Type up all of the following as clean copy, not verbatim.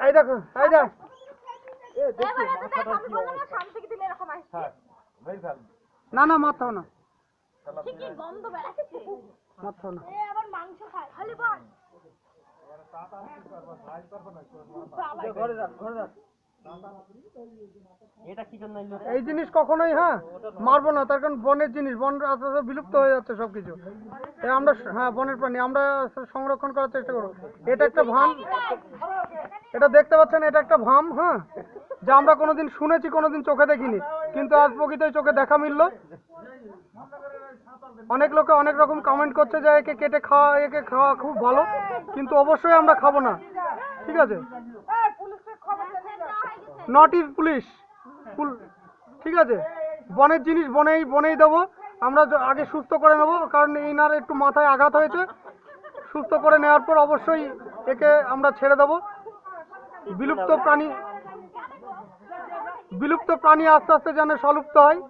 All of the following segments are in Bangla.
এই দেখো, এই দেখ। না না, মাথাও না, মাথাও না। এই জিনিস কখনোই মারবো না, তার কারণ বনের জিনিস, বন আস্তে আস্তে বিলুপ্ত হয়ে যাচ্ছে সবকিছু। আমরা বনের প্রাণী আমরা সংরক্ষণ করার চেষ্টা করবো। এটা একটা ভাম, এটা দেখতে পাচ্ছেন, এটা একটা ভাম, যা আমরা কোনোদিন শুনেছি, কোনোদিন চোখে দেখিনি, কিন্তু আজ প্রকৃতই চোখে দেখা মিললো। অনেক লোকে অনেক রকম কমেন্ট করছে যে একে কেটে খাওয়া, একে খাওয়া খুব ভালো, কিন্তু অবশ্যই আমরা খাবো না, ঠিক আছে? নট ইজ পুলিশ, ঠিক আছে? বনের জিনিস বনেই দেবো আমরা, আগে সুস্থ করে নেবো, কারণ এনার একটু মাথায় আঘাত হয়েছে। সুস্থ করে নেওয়ার পর অবশ্যই একে আমরা ছেড়ে দেবো। বিলুপ্ত প্রাণী আস্তে আস্তে যেন সলুপ্ত হয়।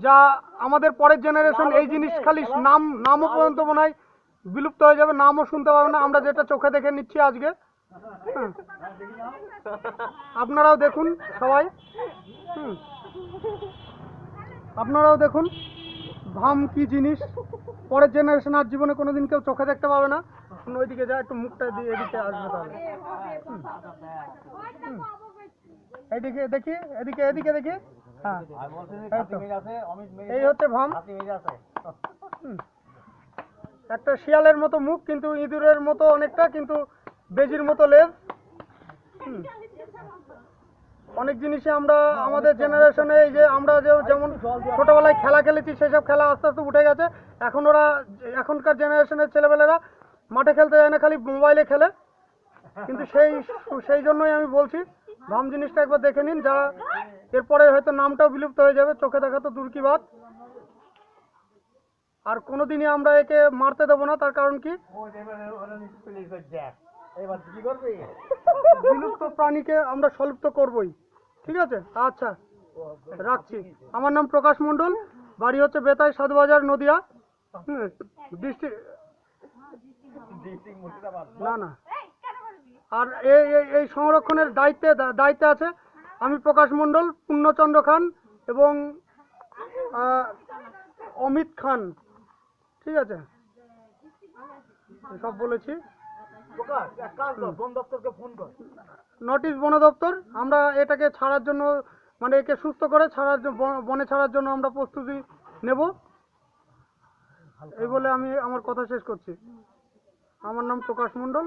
যা আমাদের পরের জেনারেশন এই জিনিস খালি নামও পর্যন্ত মনে হয় বিলুপ্ত হয়ে যাবে, নামও শুনতে পাবে না। আমরা যেটা চোখে দেখে নিচ্ছি আজকে, আপনারাও দেখুন সবাই, আপনারাও দেখুন ভাম কি জিনিস। পরের জেনারেশন আর জীবনে কোনোদিন কেউ চোখে দেখতে পাবে না। ওইদিকে যা, একটু মুখটা দিয়ে এদিকে আসবে তাহলে। এইদিকে দেখি, এদিকে এদিকে দেখি। এই হচ্ছে ভাম। একটা শিয়ালের মতো মুখ, কিন্তু ইঁদুরের মতো অনেকটা, কিন্তু বেজির মতো লেজ। অনেক জিনিসে আমরা আমাদের জেনারেশনে, এই যে আমরা যেমন ছোটবেলায় খেলা খেলেছি, সেসব খেলা আস্তে আস্তে উঠে গেছে। এখনকার জেনারেশনের ছেলেবেলেরা মাঠে খেলতে যায় না, খালি মোবাইলে খেলে। কিন্তু সেই জন্যই আমি বলছি, ভাম জিনিসটা একবার দেখে নিন। যারা এরপরে হয়তো নামটাও বিলুপ্ত হয়ে যাবে, চোখে দেখা তো দূর কি বাত। আর কোনোদিনই আমরা একে মারতে দেবো না, তার কারণ কি, বিলুপ্ত প্রাণীকে আমরা সলুপ্ত করবই, ঠিক আছে? আচ্ছা, রাখছি। আমার নাম প্রকাশ মণ্ডল, বাড়ি হচ্ছে বেতাই, সাধুবাজার, নদিয়া, ডিস্ট্রিক্ট। না না, আর এই সংরক্ষণের দায়িত্বে আছে আমি, প্রকাশ মণ্ডল, পূর্ণচন্দ্র খান এবং অমিত খান, ঠিক আছে? সব বলেছি। নট ইস্ট বন দপ্তর, আমরা এটাকে ছাড়ার জন্য, মানে একে সুস্থ করে বনে ছাড়ার জন্য আমরা প্রস্তুতি নেব। এই বলে আমি আমার কথা শেষ করছি। আমার নাম প্রকাশ মণ্ডল।